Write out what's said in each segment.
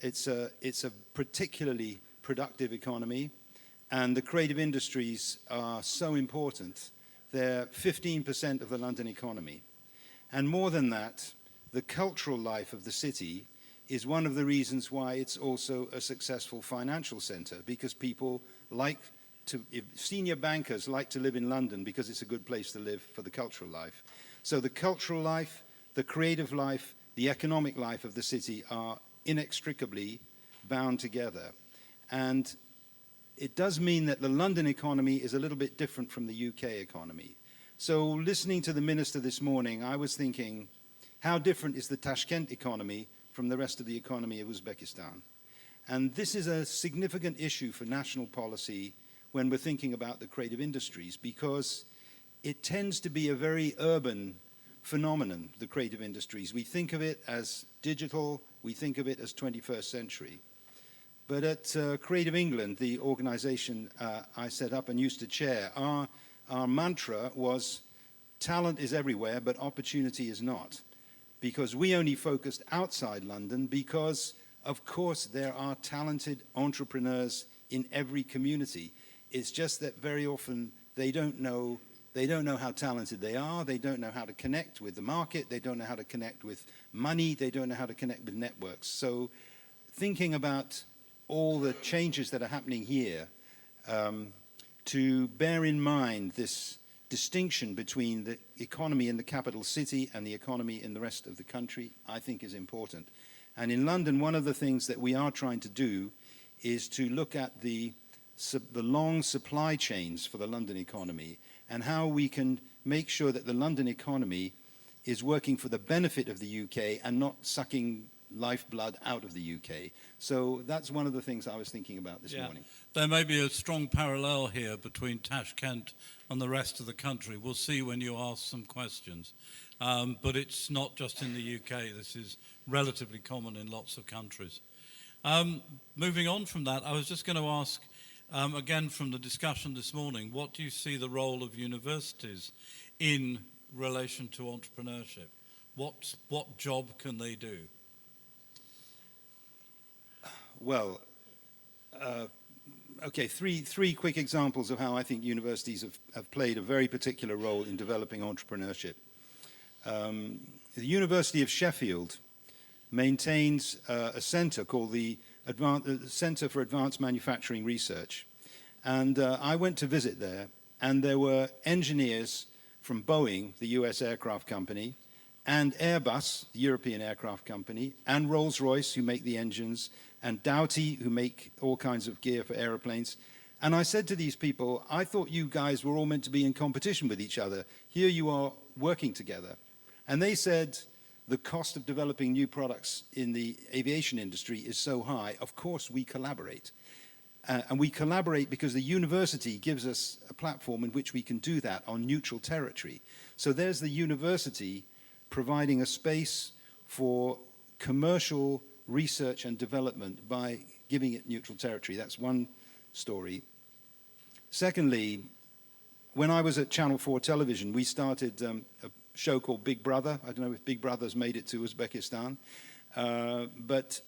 It's a particularly productive economy, and the creative industries are so important. They're 15% of the London economy. And more than that, the cultural life of the city is one of the reasons why it's also a successful financial center, because people like to, senior bankers like to live in London because it's a good place to live for the cultural life. So the cultural life, the creative life, the economic life of the city are inextricably bound together. And it does mean that the London economy is a little bit different from the UK economy. So listening to the minister this morning, I was thinking, how different is the Tashkent economy from the rest of the economy of Uzbekistan? And this is a significant issue for national policy when we're thinking about the creative industries, because it tends to be a very urban phenomenon, the creative industries. We think of it as digital, we think of it as 21st century. But at Creative England, the organization I set up and used to chair, our mantra was, talent is everywhere, but opportunity is not. Because we only focused outside London because, of course, there are talented entrepreneurs in every community. It's just that very often they don't know how talented they are, they don't know how to connect with the market, they don't know how to connect with money, they don't know how to connect with networks. So thinking about all the changes that are happening here, to bear in mind this distinction between the economy in the capital city and the economy in the rest of the country, I think is important. And in London, one of the things that we are trying to do is to look at the long supply chains for the London economy and how we can make sure that the London economy is working for the benefit of the UK and not sucking lifeblood out of the UK. So that's one of the things I was thinking about this morning. There may be a strong parallel here between Tashkent and the rest of the country. We'll see when you ask some questions. But it's not just in the UK. This is relatively common in lots of countries. Moving on from that, I was just going to ask, again from the discussion this morning, what do you see the role of universities in relation to entrepreneurship? What job can they do? Well, okay, three quick examples of how I think universities have played a very particular role in developing entrepreneurship. The University of Sheffield maintains a center called the Center for Advanced Manufacturing Research. And I went to visit there, and there were engineers from Boeing, the US aircraft company, and Airbus, the European aircraft company, and Rolls-Royce, who make the engines, and Doughty, who make all kinds of gear for aeroplanes. And I said to these people, I thought you guys were all meant to be in competition with each other. Here you are working together. And they said, the cost of developing new products in the aviation industry is so high, of course we collaborate. And we collaborate because the university gives us a platform in which we can do that on neutral territory. So there's the university providing a space for commercial research and development by giving it neutral territory. That's one story. Secondly, when I was at Channel 4 television, we started a show called Big Brother. I don't know if Big Brother's made it to Uzbekistan, but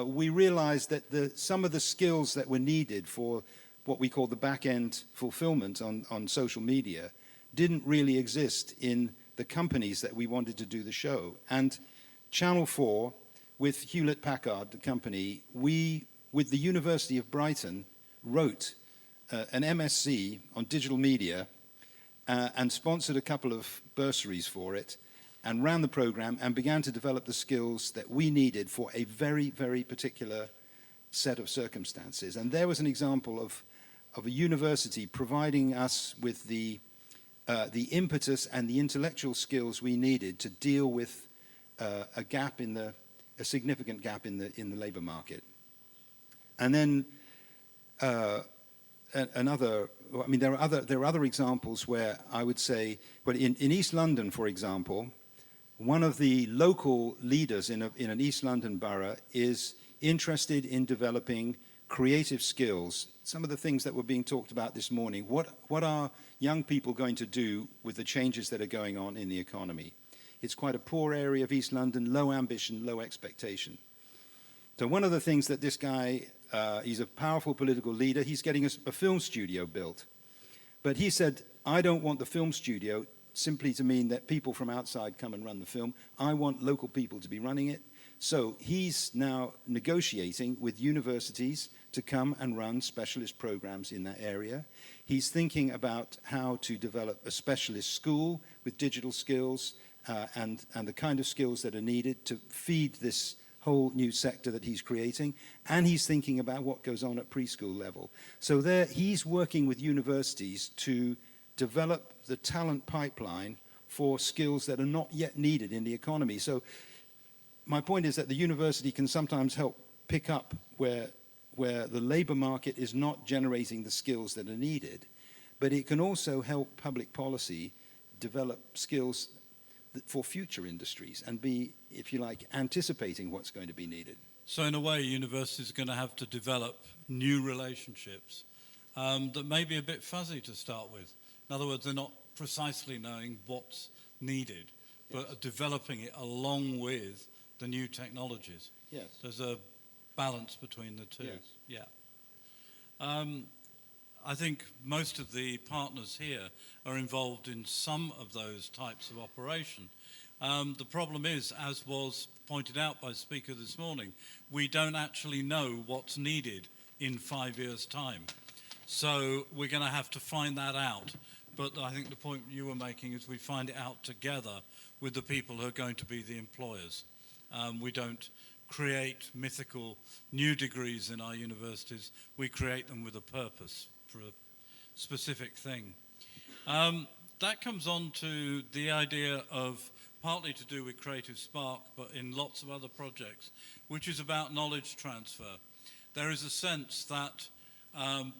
we realized that some of the skills that were needed for what we call the back-end fulfillment on social media didn't really exist in the companies that we wanted to do the show. And Channel 4, with Hewlett-Packard, the company, we, with the University of Brighton, wrote an MSc on digital media and sponsored a couple of bursaries for it and ran the program and began to develop the skills that we needed for a very, very particular set of circumstances. And there was an example of a university providing us with the impetus and the intellectual skills we needed to deal with a significant gap in the labor market. And then there are other examples where I would say, but in East London, for example, one of the local leaders in an East London borough is interested in developing creative skills. Some of the things that were being talked about this morning, what are young people going to do with the changes that are going on in the economy? It's quite a poor area of East London, low ambition, low expectation. So one of the things that this guy, he's a powerful political leader, he's getting a film studio built. But he said, I don't want the film studio simply to mean that people from outside come and run the film. I want local people to be running it. So he's now negotiating with universities to come and run specialist programs in that area. He's thinking about how to develop a specialist school with digital skills and the kind of skills that are needed to feed this whole new sector that he's creating. And he's thinking about what goes on at preschool level. So there, he's working with universities to develop the talent pipeline for skills that are not yet needed in the economy. So my point is that the university can sometimes help pick up where the labor market is not generating the skills that are needed, but it can also help public policy develop skills for future industries and be, if you like, anticipating what's going to be needed. So in a way, universities are going to have to develop new relationships that may be a bit fuzzy to start with. In other words, they're not precisely knowing what's needed, but are developing it along with the new technologies. Yes. There's a balance between the two. Yes. Yeah. I think most of the partners here are involved in some of those types of operation. The problem is, as was pointed out by the speaker this morning, we don't actually know what's needed in 5 years' time. So we're going to have to find that out. But I think the point you were making is we find it out together with the people who are going to be the employers. We don't create mythical new degrees in our universities. We create them with a purpose for a specific thing. That comes on to the idea of, partly to do with Creative Spark, but in lots of other projects, which is about knowledge transfer. There is a sense that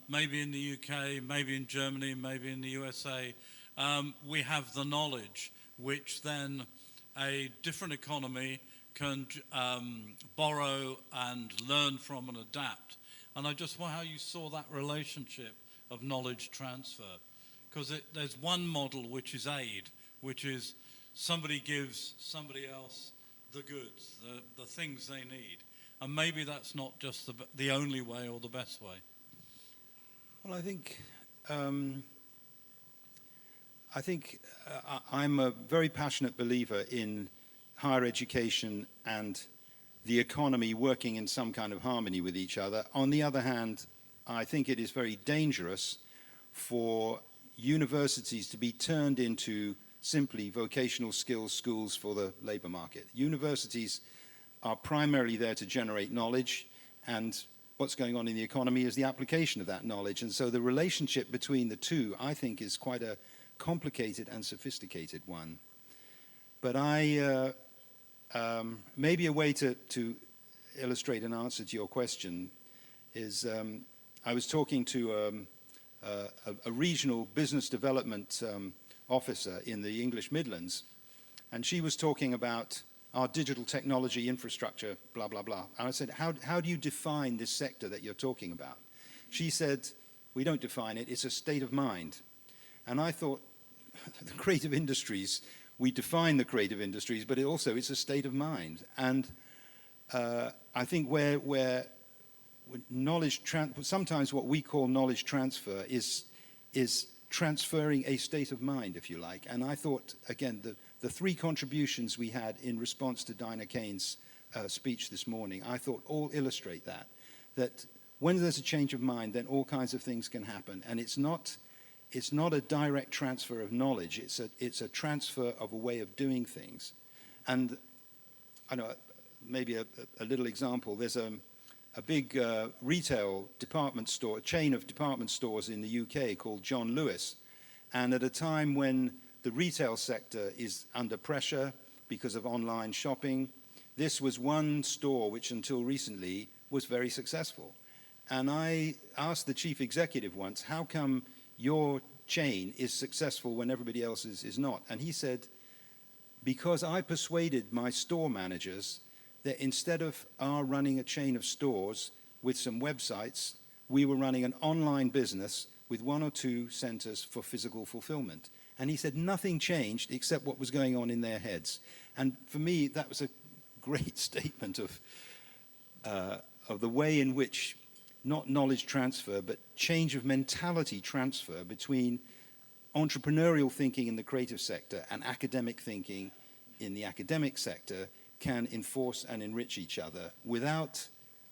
maybe in the UK, maybe in Germany, maybe in the USA, we have the knowledge which then a different economy can borrow and learn from and adapt. And I just wonder how you saw that relationship of knowledge transfer. Because there's one model which is aid, which is somebody gives somebody else the goods, the things they need. And maybe that's not just the only way or the best way. Well, I'm a very passionate believer in higher education and the economy working in some kind of harmony with each other. On the other hand, I think it is very dangerous for universities to be turned into simply vocational skills schools for the labor market. Universities are primarily there to generate knowledge, and what's going on in the economy is the application of that knowledge. And so the relationship between the two, I think, is quite a complicated and sophisticated one. But maybe a way to illustrate an answer to your question is I was talking to a regional business development officer in the English Midlands, and she was talking about our digital technology infrastructure, blah, blah, blah. And I said, how do you define this sector that you're talking about? She said, we don't define it, it's a state of mind. And I thought, the creative industries, we define the creative industries, but it's a state of mind. And I think where knowledge, sometimes what we call knowledge transfer is transferring a state of mind, if you like. And I thought, again, the three contributions we had in response to Dinah Kane's speech this morning, I thought all illustrate that when there's a change of mind, then all kinds of things can happen. And it's not a direct transfer of knowledge, it's a transfer of a way of doing things. And I know, maybe a little example, there's a big retail department store, a chain of department stores in the UK called John Lewis. And at a time when the retail sector is under pressure because of online shopping, this was one store which until recently was very successful. And I asked the chief executive once, how come your chain is successful when everybody else is not? And he said, because I persuaded my store managers that instead of our running a chain of stores with some websites, we were running an online business with 1 or 2 centers for physical fulfillment. And he said nothing changed except what was going on in their heads. And for me, that was a great statement of of the way in which not knowledge transfer, but change of mentality transfer between entrepreneurial thinking in the creative sector and academic thinking in the academic sector can enforce and enrich each other without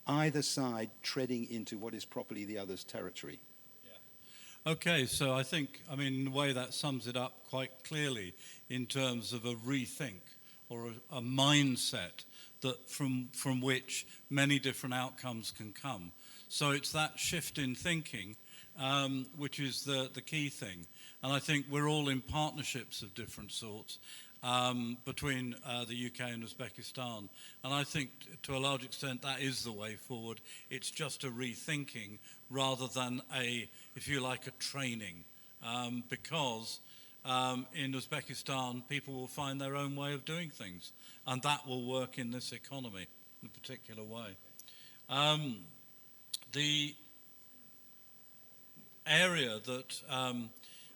either side treading into what is properly the other's territory. Yeah. Okay, so I think, in a way that sums it up quite clearly in terms of a rethink or a mindset that from which many different outcomes can come. So it's that shift in thinking which is the key thing. And I think we're all in partnerships of different sorts between the UK and Uzbekistan. And I think to a large extent that is the way forward. It's just a rethinking rather than if you like, a training. Because in Uzbekistan, people will find their own way of doing things. And that will work in this economy in a particular way. The area that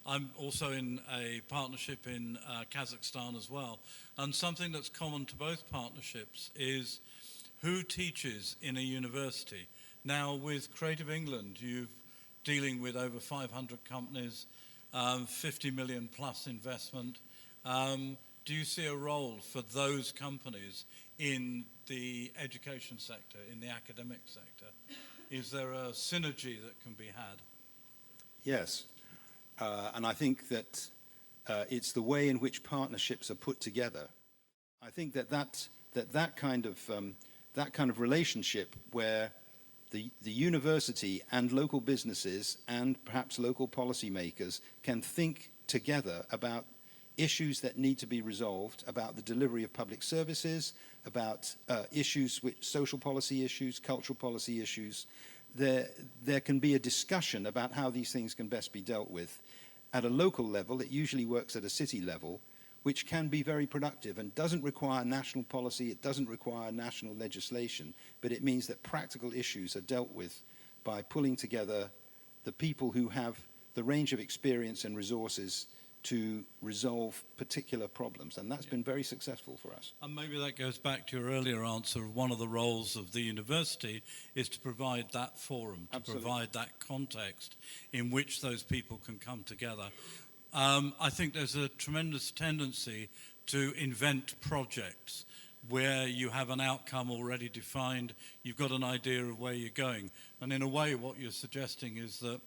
I'm also in a partnership in Kazakhstan as well, and something that's common to both partnerships is who teaches in a university. Now with Creative England, you're dealing with over 500 companies, 50 million plus investment. Do you see a role for those companies in the education sector, in the academic sector? Is there a synergy that can be had? Yes, and I think that it's the way in which partnerships are put together. I think that kind of relationship where the university and local businesses and perhaps local policymakers can think together about issues that need to be resolved, about the delivery of public services, about issues, social policy issues, cultural policy issues. There can be a discussion about how these things can best be dealt with. At a local level, it usually works at a city level, which can be very productive and doesn't require national policy, it doesn't require national legislation, but it means that practical issues are dealt with by pulling together the people who have the range of experience and resources to resolve particular problems, and that's been very successful for us. And maybe that goes back to your earlier answer. One of the roles of the university is to provide that forum, to Absolutely. Provide that context in which those people can come together. I think there's a tremendous tendency to invent projects where you have an outcome already defined, you've got an idea of where you're going. And in a way, what you're suggesting is that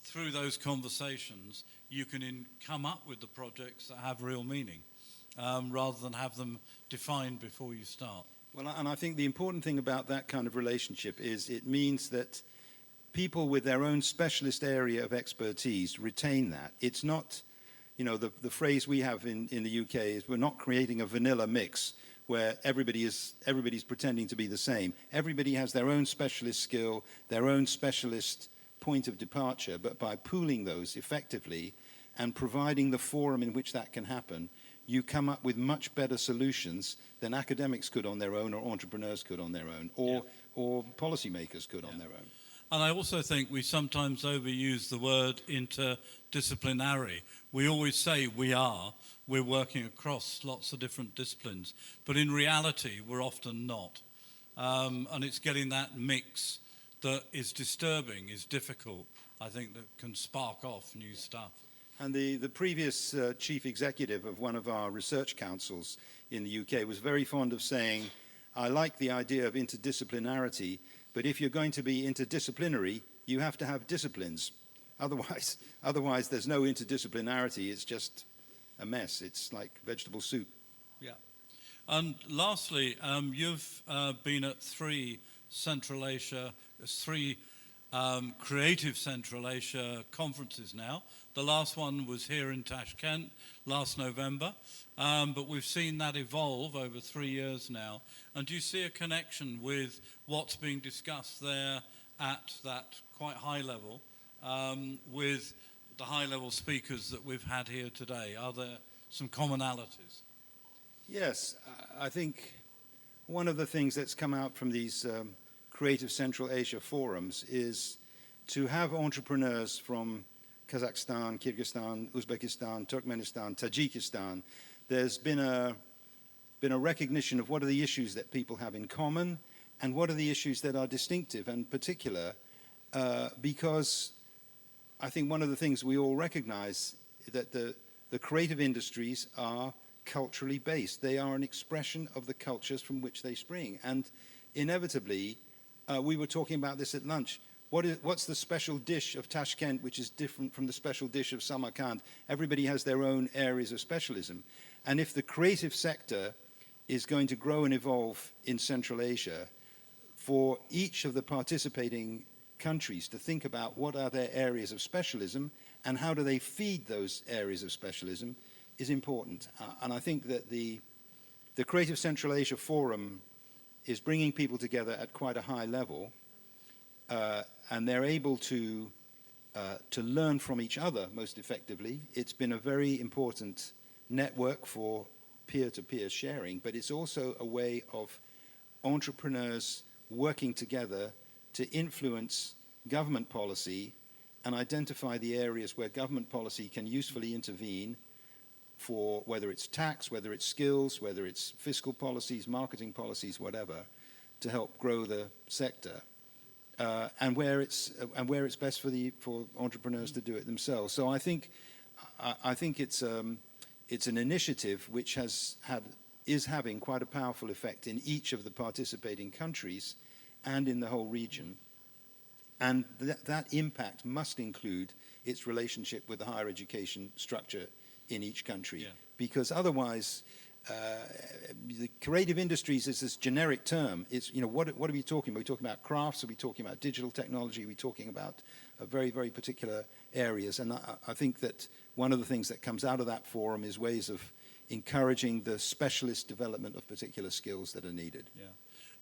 through those conversations, you can come up with the projects that have real meaning, rather than have them defined before you start. Well, and I think the important thing about that kind of relationship is it means that people with their own specialist area of expertise retain that. It's not, the phrase we have in the UK is we're not creating a vanilla mix where everybody's pretending to be the same. Everybody has their own specialist skill, their own specialist point of departure, but by pooling those effectively and providing the forum in which that can happen, you come up with much better solutions than academics could on their own, or entrepreneurs could on their own, or policymakers could on their own. And I also think we sometimes overuse the word interdisciplinary. We always say we're working across lots of different disciplines, but in reality we're often not. And it's getting that mix that is disturbing, is difficult, I think, that can spark off new stuff. And the previous chief executive of one of our research councils in the UK was very fond of saying, I like the idea of interdisciplinarity, but if you're going to be interdisciplinary, you have to have disciplines. Otherwise there's no interdisciplinarity, it's just a mess. It's like vegetable soup. Yeah. And lastly, you've been at three Creative Central Asia conferences now. The last one was here in Tashkent last November, but we've seen that evolve over 3 years now. And do you see a connection with what's being discussed there at that quite high level with the high-level speakers that we've had here today? Are there some commonalities? Yes, I think one of the things that's come out from these Creative Central Asia forums is to have entrepreneurs from Kazakhstan, Kyrgyzstan, Uzbekistan, Turkmenistan, Tajikistan. There's been a recognition of what are the issues that people have in common, and what are the issues that are distinctive and particular, because I think one of the things we all recognize that the creative industries are culturally based. They are an expression of the cultures from which they spring. And inevitably, we were talking about this at lunch, what's the special dish of Tashkent which is different from the special dish of Samarkand? Everybody has their own areas of specialism. And if the creative sector is going to grow and evolve in Central Asia, for each of the participating countries to think about what are their areas of specialism and how do they feed those areas of specialism is important. And I think that the Creative Central Asia Forum is bringing people together at quite a high level, and they're able to learn from each other most effectively. It's been a very important network for peer-to-peer sharing, but it's also a way of entrepreneurs working together to influence government policy and identify the areas where government policy can usefully intervene for whether it's tax, whether it's skills, whether it's fiscal policies, marketing policies, whatever, to help grow the sector, and where it's best for entrepreneurs to do it themselves. So I think it's an initiative which is having quite a powerful effect in each of the participating countries and in the whole region. And that impact must include its relationship with the higher education structure in each country. Yeah. Because otherwise, the creative industries is this generic term. It's, what are we talking about? Are we talking about crafts? Are we talking about digital technology? Are we talking about very, very particular areas? And I think that one of the things that comes out of that forum is ways of encouraging the specialist development of particular skills that are needed. Yeah.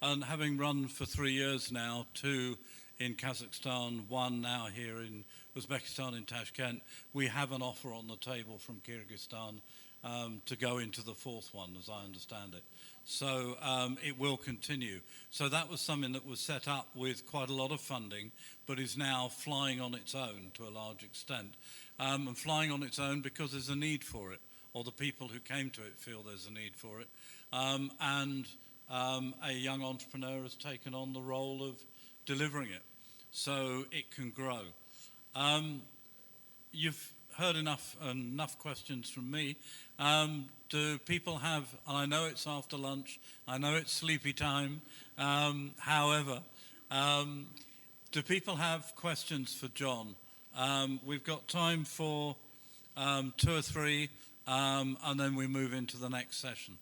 And having run for 3 years now, 2 in Kazakhstan, 1 now here in Uzbekistan in Tashkent, we have an offer on the table from Kyrgyzstan to go into the 4th one, as I understand it. So it will continue. So that was something that was set up with quite a lot of funding, but is now flying on its own to a large extent. And flying on its own because there's a need for it, or the people who came to it feel there's a need for it. A young entrepreneur has taken on the role of delivering it, so it can grow. You've heard enough questions from me. Do people have, and I know it's after lunch, I know it's sleepy time, however, do people have questions for John? We've got time for 2 or 3, and then we move into the next session.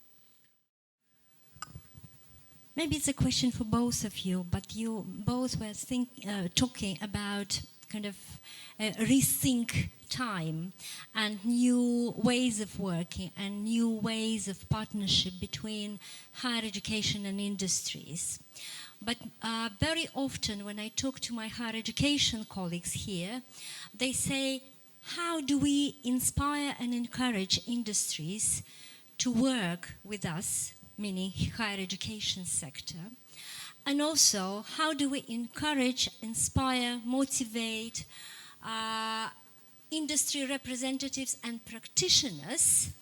Maybe it's a question for both of you, but you both were talking about kind of rethink time and new ways of working and new ways of partnership between higher education and industries. But very often when I talk to my higher education colleagues here, they say, how do we inspire and encourage industries to work with us, meaning higher education sector? And also, how do we encourage, inspire, motivate industry representatives and practitioners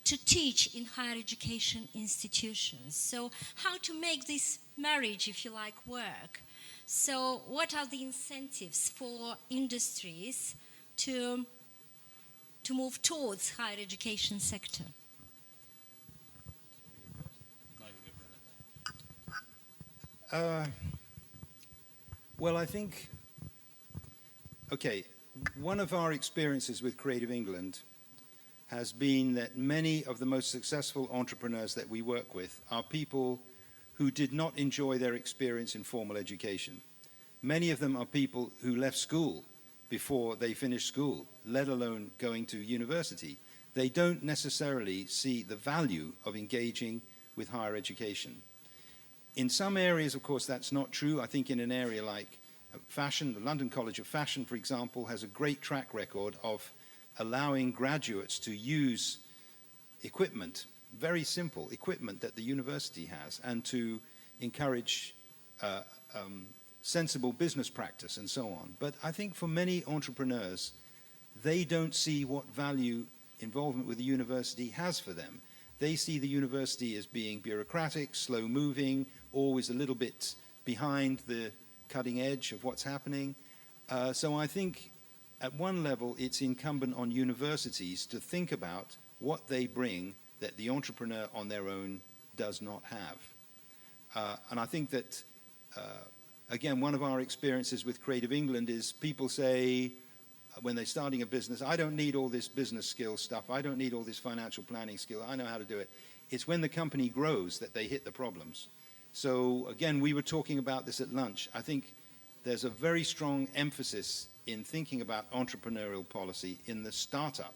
to teach in higher education institutions? So how to make this marriage, if you like, work? So what are the incentives for industries to move towards higher education sector? Well, I think, okay, one of our experiences with Creative England has been that many of the most successful entrepreneurs that we work with are people who did not enjoy their experience in formal education. Many of them are people who left school before they finished school, let alone going to university. They don't necessarily see the value of engaging with higher education. In some areas, of course, that's not true. I think in an area like fashion, the London College of Fashion, for example, has a great track record of allowing graduates to use equipment, very simple equipment that the university has, and to encourage sensible business practice and so on. But I think for many entrepreneurs, they don't see what value involvement with the university has for them. They see the university as being bureaucratic, slow-moving, always a little bit behind the cutting edge of what's happening. So I think at one level it's incumbent on universities to think about what they bring that the entrepreneur on their own does not have. And I think that, again, one of our experiences with Creative England is people say, when they're starting a business, I don't need all this business skill stuff, I don't need all this financial planning skill, I know how to do it. It's when the company grows that they hit the problems. So again, we were talking about this at lunch. I think there's a very strong emphasis in thinking about entrepreneurial policy in the startup.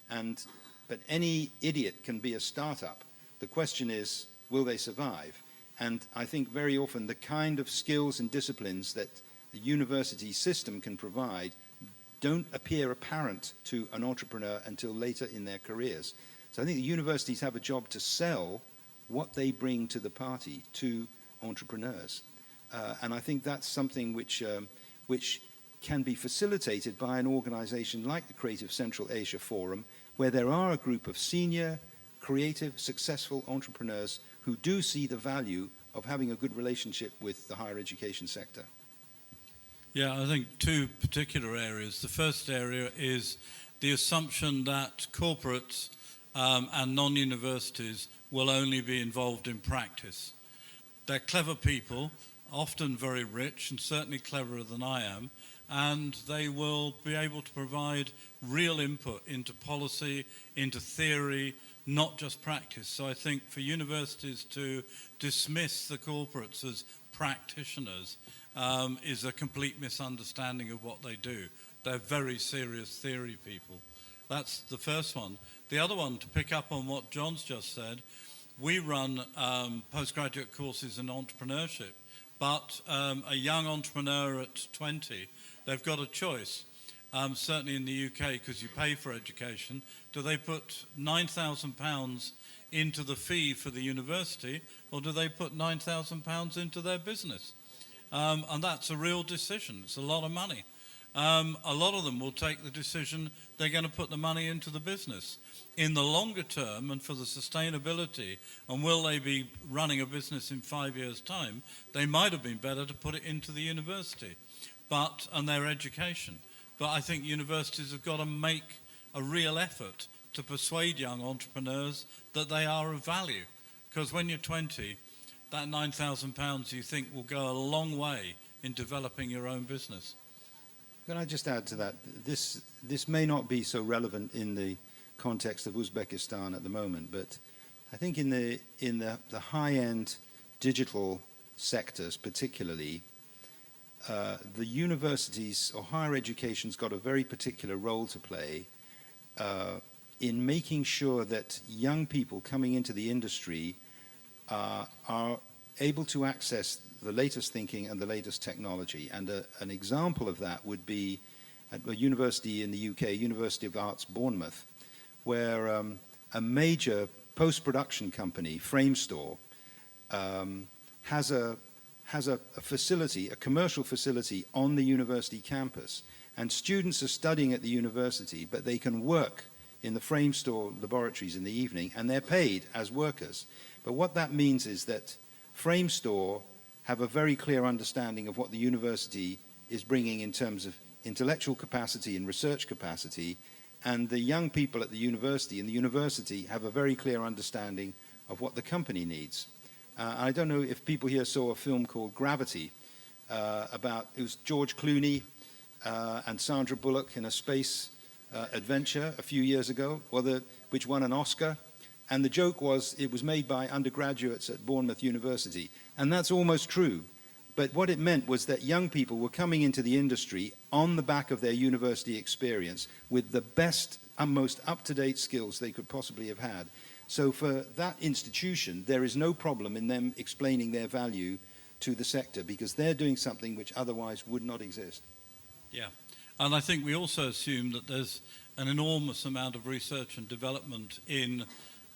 But any idiot can be a startup. The question is, will they survive? And I think very often the kind of skills and disciplines that the university system can provide don't appear apparent to an entrepreneur until later in their careers. So I think the universities have a job to sell what they bring to the party to entrepreneurs. And I think that's something which can be facilitated by an organization like the Creative Central Asia Forum, where there are a group of senior, creative, successful entrepreneurs who do see the value of having a good relationship with the higher education sector. Yeah, I think two particular areas. The first area is the assumption that corporates and non-universities will only be involved in practice. They're clever people, often very rich and certainly cleverer than I am, and they will be able to provide real input into policy, into theory, not just practice. So I think for universities to dismiss the corporates as practitioners is a complete misunderstanding of what they do. They're very serious theory people. That's the first one. The other one, to pick up on what John's just said, we run postgraduate courses in entrepreneurship, but a young entrepreneur at 20, they've got a choice. Certainly in the UK, because you pay for education, do they put £9,000 into the fee for the university, or do they put £9,000 into their business? And that's a real decision. It's a lot of money. A lot of them will take the decision they're going to put the money into the business. In the longer term and for the sustainability, and will they be running a business in 5 years' time, they might have been better to put it into the university and their education. But I think universities have got to make a real effort to persuade young entrepreneurs that they are of value. Because when you're 20, that £9,000 you think will go a long way in developing your own business. Can I just add to that? This may not be so relevant in the context of Uzbekistan at the moment, but I think in the high-end digital sectors particularly, the universities or higher education's got a very particular role to play in making sure that young people coming into the industry are able to access the latest thinking and the latest technology. And an example of that would be at a university in the UK, University of Arts Bournemouth, where a major post-production company, Framestore, has a facility, a commercial facility on the university campus. And students are studying at the university, but they can work in the Framestore laboratories in the evening, and they're paid as workers. But what that means is that Framestore have a very clear understanding of what the university is bringing in terms of intellectual capacity and research capacity, and the young people at the university and the university have a very clear understanding of what the company needs. I don't know if people here saw a film called Gravity it was George Clooney and Sandra Bullock in a space adventure a few years ago, which won an Oscar. And the joke was it was made by undergraduates at Bournemouth University. And that's almost true. But what it meant was that young people were coming into the industry on the back of their university experience with the best and most up-to-date skills they could possibly have had. So for that institution, there is no problem in them explaining their value to the sector because they're doing something which otherwise would not exist. Yeah, and I think we also assume that there's an enormous amount of research and development in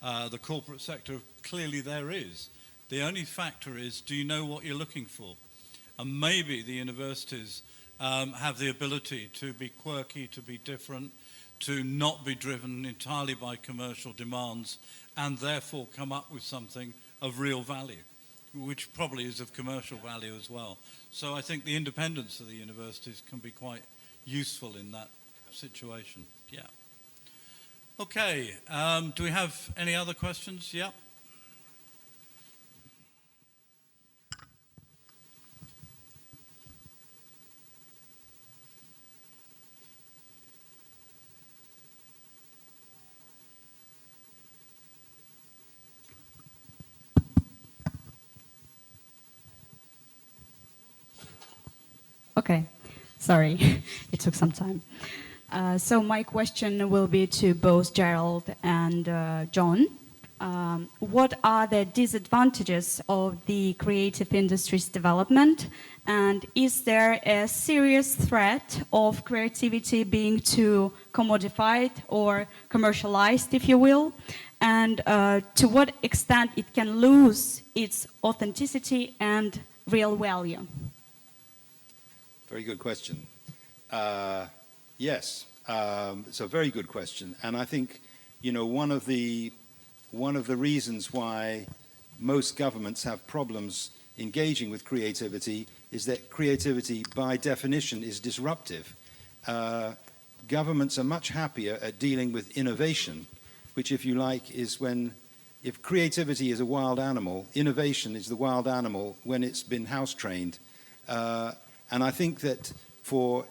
the corporate sector. Clearly there is. The only factor is, do you know what you're looking for? And maybe the universities have the ability to be quirky, to be different, to not be driven entirely by commercial demands, and therefore come up with something of real value. which probably is of commercial value as well. So I think the independence of the universities can be quite useful in that situation. Yeah. Okay. Do we have any other questions? Yeah. Okay, sorry, it took some time. So my question will be to both Gerald and John. What are the disadvantages of the creative industry's development? And is there a serious threat of creativity being too commodified or commercialized, if you will? And to what extent it can lose its authenticity and real value? Very good question. Yes, it's a very good question, and I think, you know, one of the reasons why most governments have problems engaging with creativity is that creativity, by definition, is disruptive. Governments are much happier at dealing with innovation, which, if you like, is if creativity is a wild animal, innovation is the wild animal when it's been house trained. And I think that for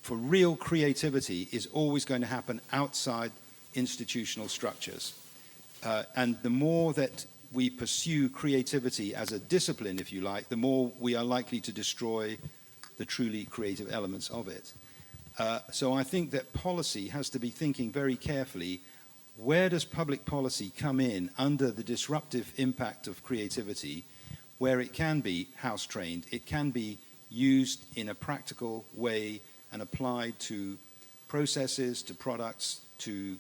real creativity is always going to happen outside institutional structures. And the more that we pursue creativity as a discipline, if you like, the more we are likely to destroy the truly creative elements of it. So I think that policy has to be thinking very carefully, where does public policy come in under the disruptive impact of creativity, where it can be house-trained, it can be used in a practical way and applied to processes, to products, to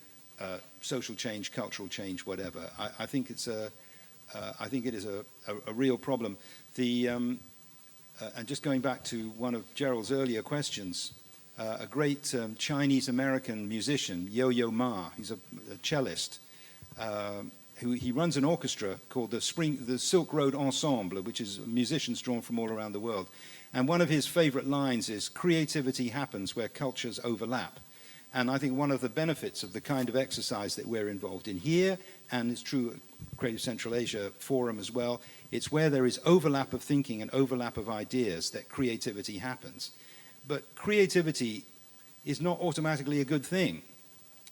social change, cultural change, whatever. I think it is a real problem. And just going back to one of Gerald's earlier questions, a great Chinese-American musician, Yo-Yo Ma, he's a cellist, he runs an orchestra called the Silk Road Ensemble, which is musicians drawn from all around the world. And one of his favorite lines is, creativity happens where cultures overlap. And I think one of the benefits of the kind of exercise that we're involved in here, and it's true at Creative Central Asia Forum as well, it's where there is overlap of thinking and overlap of ideas that creativity happens. But creativity is not automatically a good thing.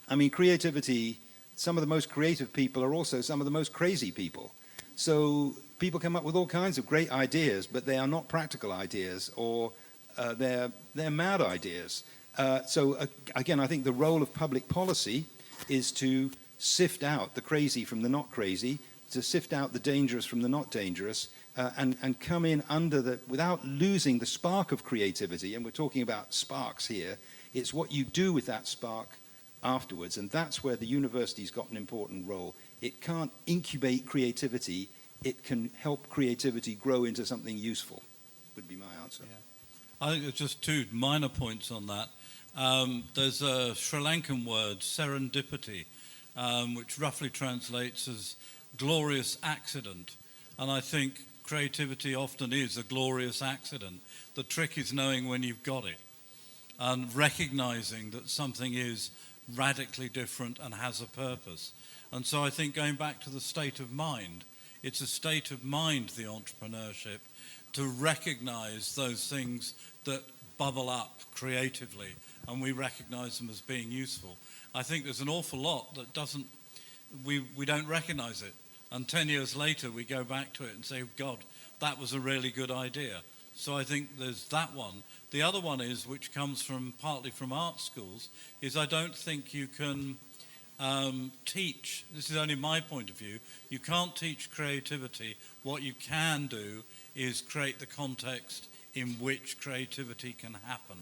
I mean, creativity, some of the most creative people are also some of the most crazy people. So people come up with all kinds of great ideas, but they are not practical ideas, or they're mad ideas. So again, I think the role of public policy is to sift out the crazy from the not crazy, to sift out the dangerous from the not dangerous, and come in without losing the spark of creativity. And we're talking about sparks here. It's what you do with that spark afterwards, and that's where the university's got an important role. It can't incubate creativity, it can help creativity grow into something useful, would be my answer. Yeah. I think there's just two minor points on that. There's a Sri Lankan word, serendipity, which roughly translates as glorious accident. And I think creativity often is a glorious accident. The trick is knowing when you've got it and recognizing that something is radically different and has a purpose. And so I think going back to the state of mind, it's a state of mind, the entrepreneurship, to recognize those things that bubble up creatively and we recognize them as being useful. I think there's an awful lot that we don't recognize it. And 10 years later, we go back to it and say, God, that was a really good idea. So I think there's that one. The other one is, which comes partly from art schools, is I don't think you can teach, this is only my point of view, you can't teach creativity. What you can do is create the context in which creativity can happen.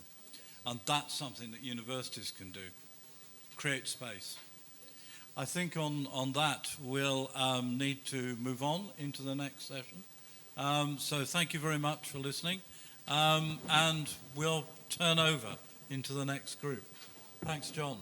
And that's something that universities can do, create space. I think on that, we'll need to move on into the next session. So thank you very much for listening. And we'll turn over into the next group. Thanks, John.